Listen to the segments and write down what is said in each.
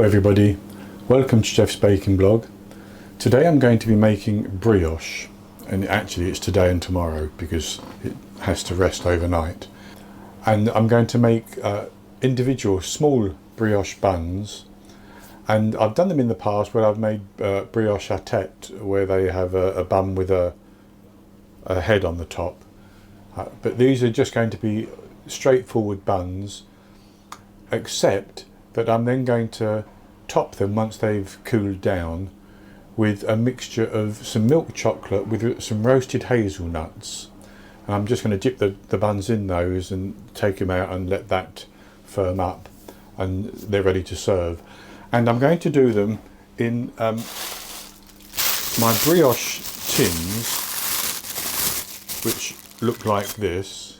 everybody, welcome to Chef's Baking Blog. Today I'm going to be making brioche, and actually it's today and tomorrow because it has to rest overnight. And I'm going to make individual small brioche buns, and I've done them in the past where I've made brioche à tête, where they have a bun with a head on the top. But these are just going to be straightforward buns, except that I'm then going to top them once they've cooled down with a mixture of some milk chocolate with some roasted hazelnuts. And I'm just going to dip the buns in those and take them out and let that firm up, and they're ready to serve. And I'm going to do them in my brioche tins, which look like this.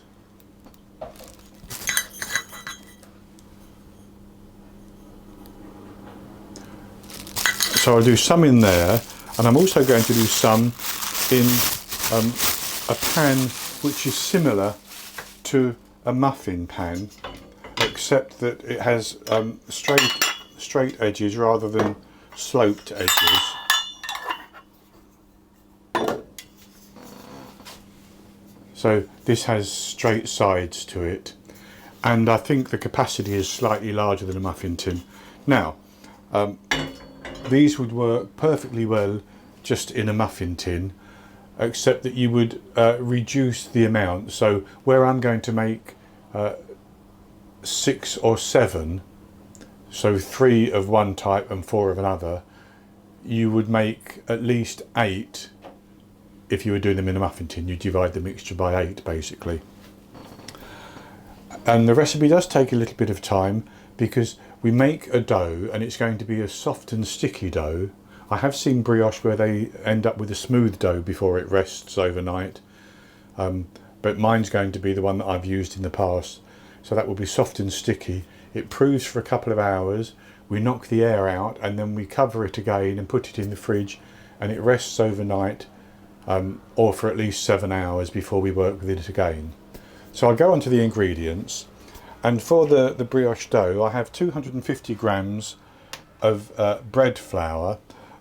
So I'll do some in there, and I'm also going to do some in a pan which is similar to a muffin pan, except that it has straight edges rather than sloped edges. So this has straight sides to it, and I think the capacity is slightly larger than a muffin tin. Now, these would work perfectly well just in a muffin tin, except that you would reduce the amount. So where I'm going to make 6 or 7, so 3 of one type and 4 of another, you would make at least 8. If you were doing them in a muffin tin, you divide the mixture by 8 basically. And the recipe does take a little bit of time because we make a dough and it's going to be a soft and sticky dough. I have seen brioche where they end up with a smooth dough before it rests overnight, but mine's going to be the one that I've used in the past. So that will be soft and sticky. It proves for a couple of hours, we knock the air out, and then we cover it again and put it in the fridge, and it rests overnight, or for at least 7 hours before we work with it again. So I'll go on to the ingredients. And for the brioche dough, I have 250 grams of bread flour,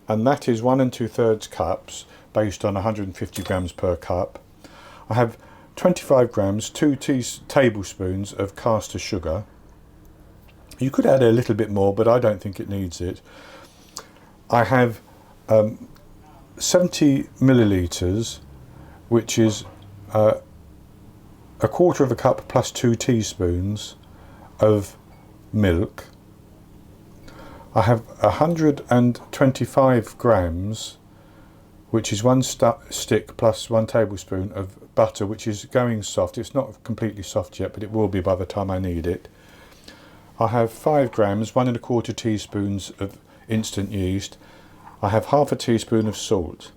and that is 1 2/3 cups based on 150 grams per cup. I have 25 grams, 2 tablespoons of caster sugar. You could add a little bit more, but I don't think it needs it. I have 70 millilitres, which is a quarter of a cup plus 2 teaspoons of milk. I have 125 grams, which is 1 stick plus 1 tablespoon of butter, which is going soft. It's not completely soft yet, but it will be by the time I need it. I have 5 grams, 1 1/4 teaspoons of instant yeast. I have half a teaspoon of salt.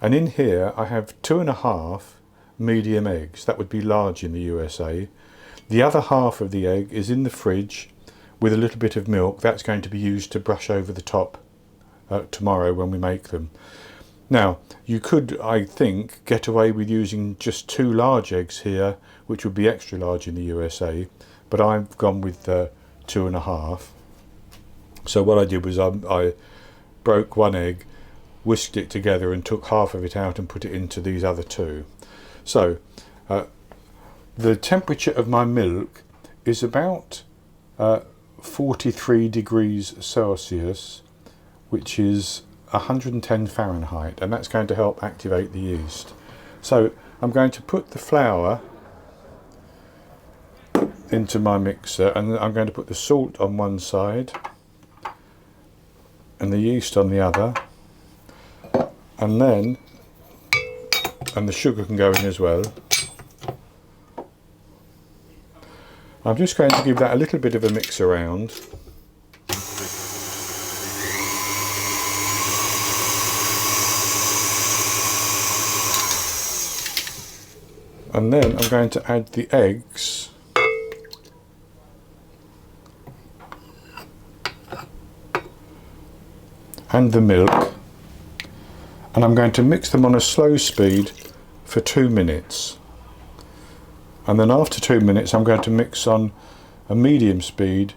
And in here I have 2.5 medium eggs. That would be large in the USA. The other half of the egg is in the fridge with a little bit of milk. That's going to be used to brush over the top tomorrow when we make them. Now, you could, I think, get away with using just 2 large eggs here, which would be extra large in the USA, but I've gone with 2.5. So what I did was I broke 1 egg, whisked it together and took half of it out and put it into these other 2. So the temperature of my milk is about 43 degrees Celsius, which is 110 Fahrenheit, and that's going to help activate the yeast. So I'm going to put the flour into my mixer, and I'm going to put the salt on one side and the yeast on the other, and then the sugar can go in as well. I'm just going to give that a little bit of a mix around. And then I'm going to add the eggs. And the milk. And I'm going to mix them on a slow speed for 2 minutes. And then after 2 minutes I'm going to mix on a medium speed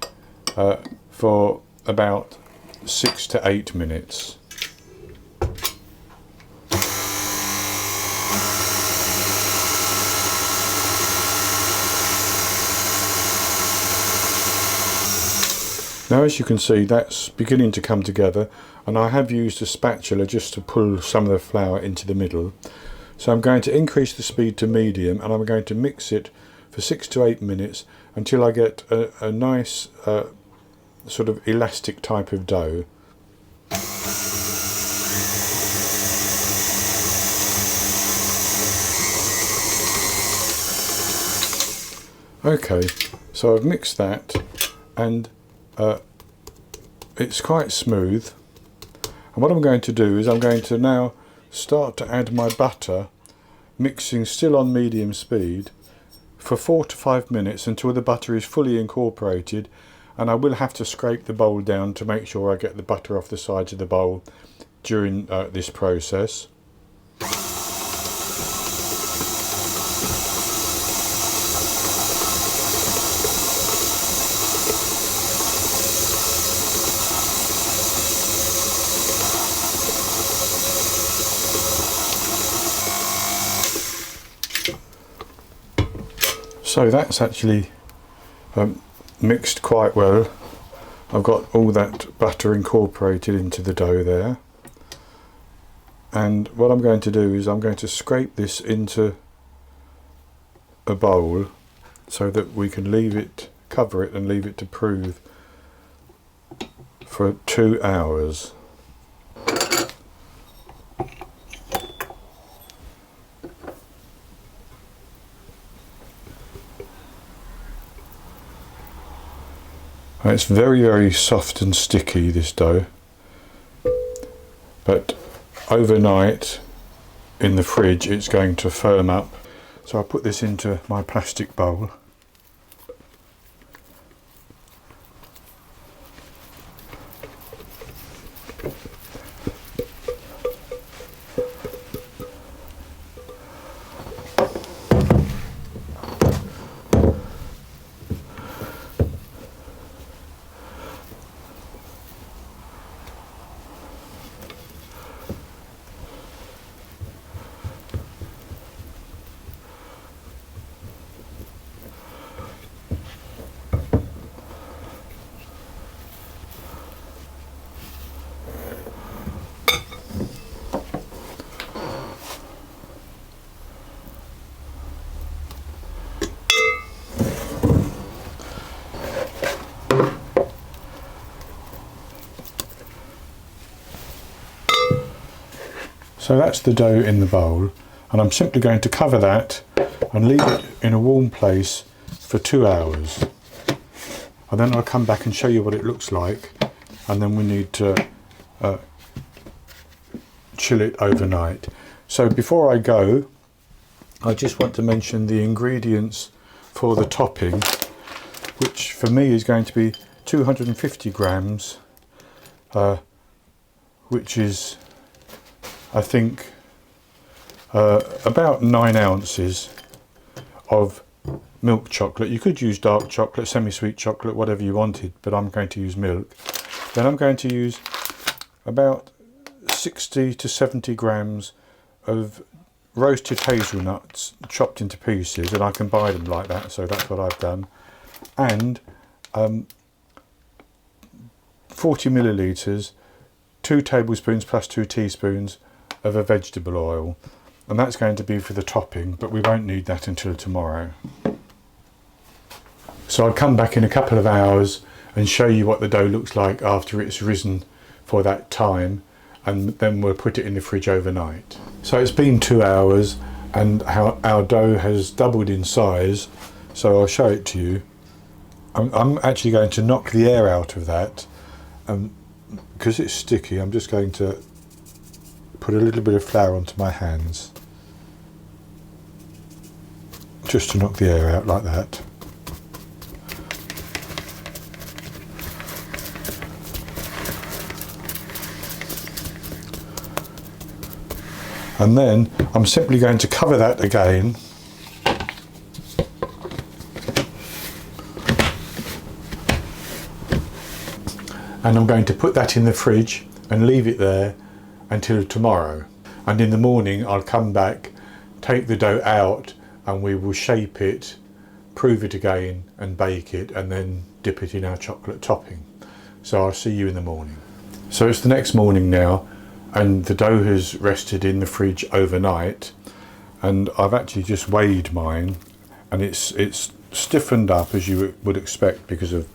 for about 6 to 8 minutes. Now, as you can see, that's beginning to come together, and I have used a spatula just to pull some of the flour into the middle. So I'm going to increase the speed to medium, and I'm going to mix it for 6 to 8 minutes until I get a nice sort of elastic type of dough. Okay, so I've mixed that, and it's quite smooth. And what I'm going to do is I'm going to now start to add my butter, mixing still on medium speed, for 4 to 5 minutes until the butter is fully incorporated. And I will have to scrape the bowl down to make sure I get the butter off the sides of the bowl during this process. So that's actually mixed quite well. I've got all that butter incorporated into the dough there. And what I'm going to do is I'm going to scrape this into a bowl so that we can leave it, cover it and leave it to prove for 2 hours. It's very, very soft and sticky, this dough, but overnight in the fridge it's going to firm up. So I'll put this into my plastic bowl. So that's the dough in the bowl, and I'm simply going to cover that and leave it in a warm place for 2 hours. And then I'll come back and show you what it looks like, and then we need to chill it overnight. So before I go, I just want to mention the ingredients for the topping, which for me is going to be 250 grams, which is, I think, about 9 ounces of milk chocolate. You could use dark chocolate, semi-sweet chocolate, whatever you wanted, but I'm going to use milk. Then I'm going to use about 60 to 70 grams of roasted hazelnuts chopped into pieces, and I can buy them like that, so that's what I've done. And 40 millilitres, 2 tablespoons plus 2 teaspoons of a vegetable oil, and that's going to be for the topping, but we won't need that until tomorrow. So I'll come back in a couple of hours and show you what the dough looks like after it's risen for that time, and then we'll put it in the fridge overnight. So it's been 2 hours and our dough has doubled in size, so I'll show it to you. I'm actually going to knock the air out of that, because it's sticky. I'm just going to put a little bit of flour onto my hands, just to knock the air out like that. And then I'm simply going to cover that again, and I'm going to put that in the fridge and leave it there until tomorrow. And in the morning I'll come back, take the dough out, and we will shape it, prove it again and bake it, and then dip it in our chocolate topping. So I'll see you in the morning. So it's the next morning now, and the dough has rested in the fridge overnight, and I've actually just weighed mine, and it's stiffened up as you would expect because of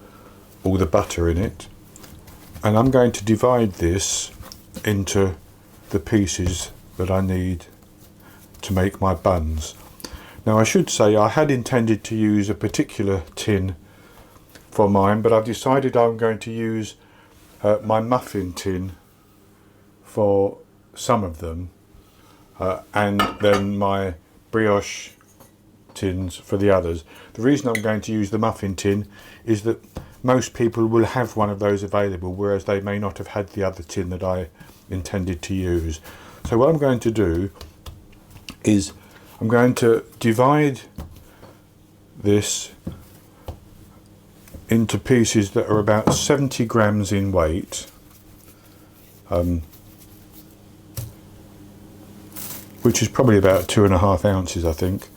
all the butter in it. And I'm going to divide this into the pieces that I need to make my buns. Now I should say I had intended to use a particular tin for mine, but I've decided I'm going to use my muffin tin for some of them, and then my brioche tins for the others. The reason I'm going to use the muffin tin is that most people will have one of those available, whereas they may not have had the other tin that I intended to use. So what I'm going to do is I'm going to divide this into pieces that are about 70 grams in weight, which is probably about 2.5 ounces, I think.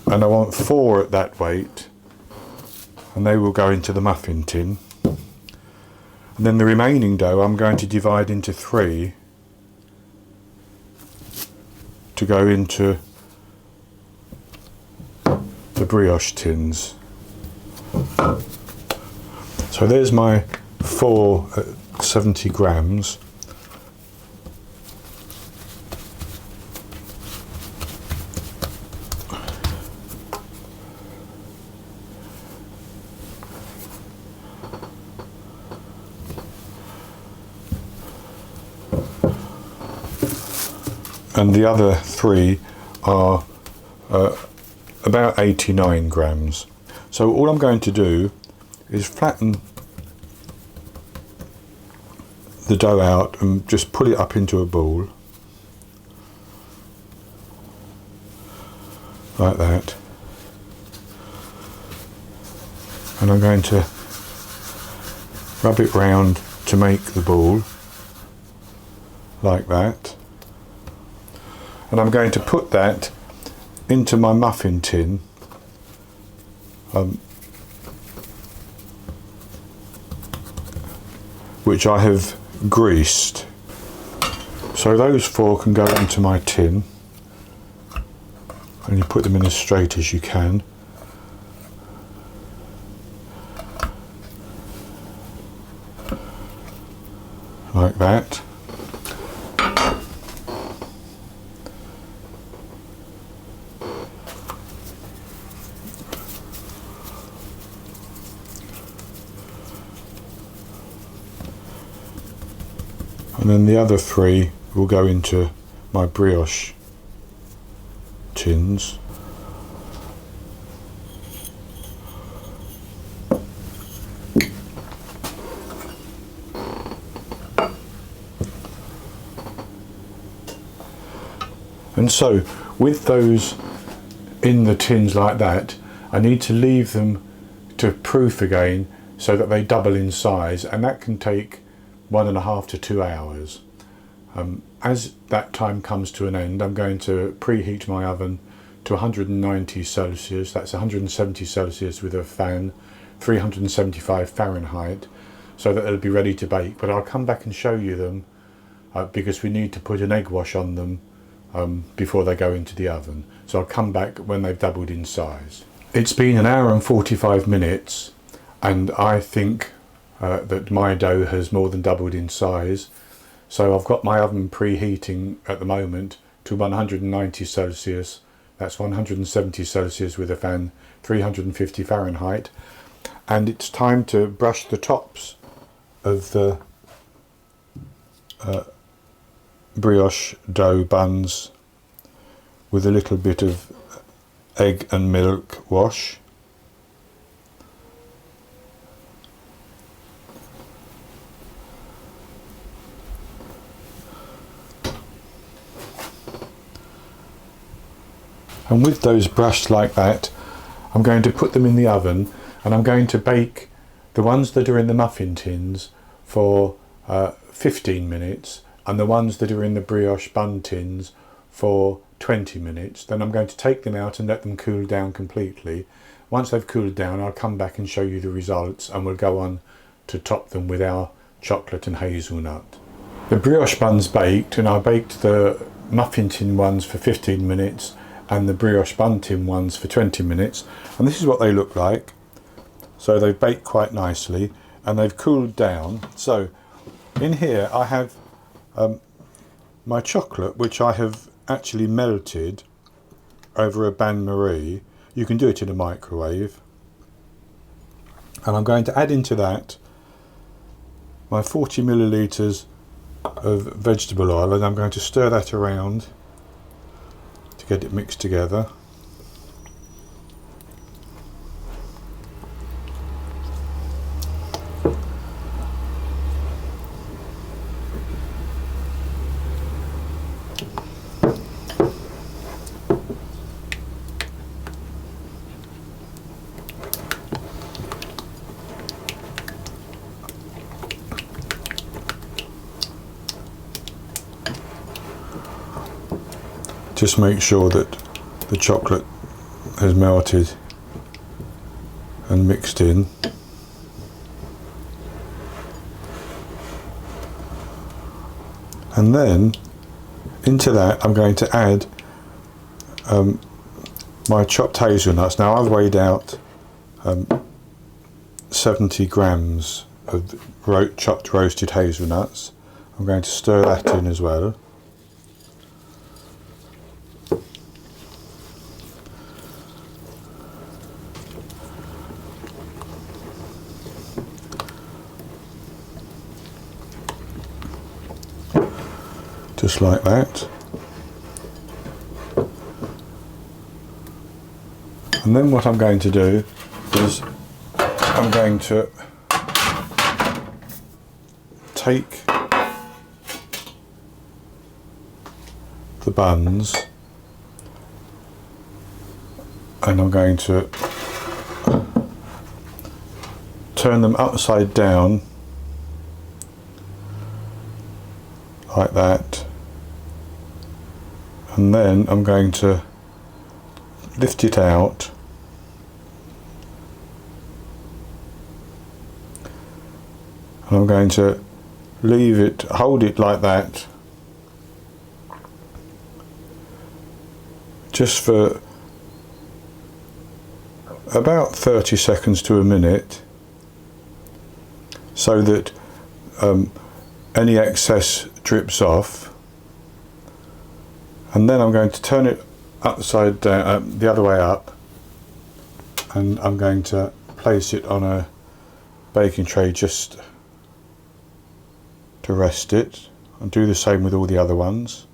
And I want 4 at that weight, and they will go into the muffin tin. And then the remaining dough I'm going to divide into 3 to go into the brioche tins. So there's my 4 at 70 grams. And the other 3 are about 89 grams. So all I'm going to do is flatten the dough out and just pull it up into a ball, like that. And I'm going to rub it round to make the ball, like that. And I'm going to put that into my muffin tin, which I have greased. So those 4 can go into my tin, and you put them in as straight as you can. Like that. And then the other 3 will go into my brioche tins. And so with those in the tins like that, I need to leave them to proof again so that they double in size, and that can take 1.5 to 2 hours. As that time comes to an end, I'm going to preheat my oven to 190 Celsius, that's 170 Celsius with a fan, 375 Fahrenheit, so that they'll be ready to bake. But I'll come back and show you them because we need to put an egg wash on them before they go into the oven. So I'll come back when they've doubled in size. It's been 1 hour and 45 minutes, and I think that my dough has more than doubled in size. So I've got my oven preheating at the moment to 190 Celsius, that's 170 Celsius with a fan, 350 Fahrenheit, and it's time to brush the tops of the brioche dough buns with a little bit of egg and milk wash. And with those brushed like that, I'm going to put them in the oven, and I'm going to bake the ones that are in the muffin tins for 15 minutes and the ones that are in the brioche bun tins for 20 minutes. Then I'm going to take them out and let them cool down completely. Once they've cooled down, I'll come back and show you the results, and we'll go on to top them with our chocolate and hazelnut. The brioche buns baked, and I baked the muffin tin ones for 15 minutes and the brioche bun tin ones for 20 minutes, and this is what they look like. So they've baked quite nicely and they've cooled down. So in here I have my chocolate, which I have actually melted over a bain-marie. You can do it in a microwave, and I'm going to add into that my 40 millilitres of vegetable oil, and I'm going to stir that around to get it mixed together. Just make sure that the chocolate has melted and mixed in. And then into that I'm going to add my chopped hazelnuts. Now I've weighed out 70 grams of chopped roasted hazelnuts. I'm going to stir that in as well. Just like that. And then what I'm going to do is I'm going to take the buns and I'm going to turn them upside down like that, and then I'm going to lift it out and I'm going to leave it, hold it like that just for about 30 seconds to a minute, so that any excess drips off. And then I'm going to turn it upside down, the other way up, and I'm going to place it on a baking tray just to rest it, and do the same with all the other ones.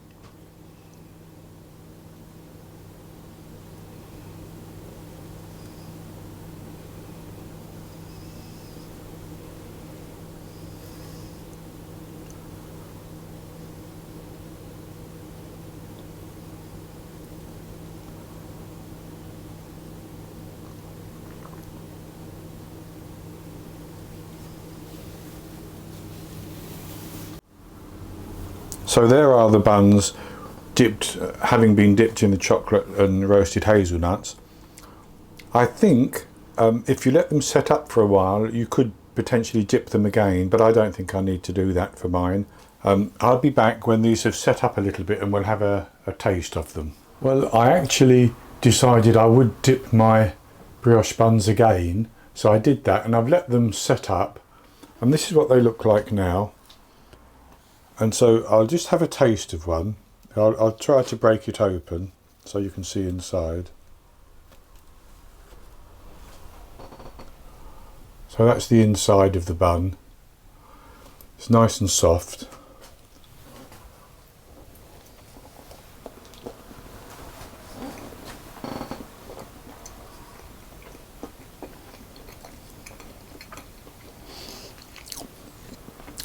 So there are the buns dipped, having been dipped in the chocolate and roasted hazelnuts. I think if you let them set up for a while, you could potentially dip them again, but I don't think I need to do that for mine. I'll be back when these have set up a little bit and we'll have a taste of them. Well, I actually decided I would dip my brioche buns again, so I did that, and I've let them set up, and this is what they look like now. And so I'll just have a taste of one. I'll try to break it open so you can see inside. So that's the inside of the bun. It's nice and soft.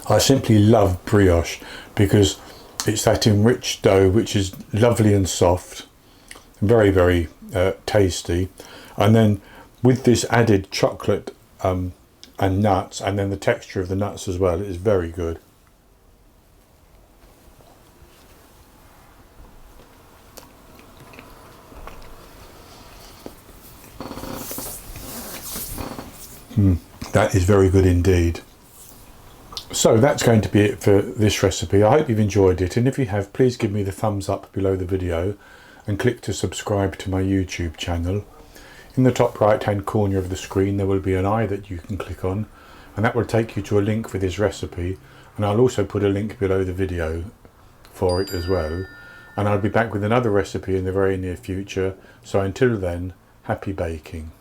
I simply love brioche because it's that enriched dough which is lovely and soft, very, very tasty. And then with this added chocolate and nuts, and then the texture of the nuts as well is very good. That is very good indeed. So that's going to be it for this recipe. I hope you've enjoyed it, and if you have, please give me the thumbs up below the video and click to subscribe to my YouTube channel. In the top right hand corner of the screen there will be an eye that you can click on, and that will take you to a link for this recipe, and I'll also put a link below the video for it as well. And I'll be back with another recipe in the very near future, so until then, happy baking.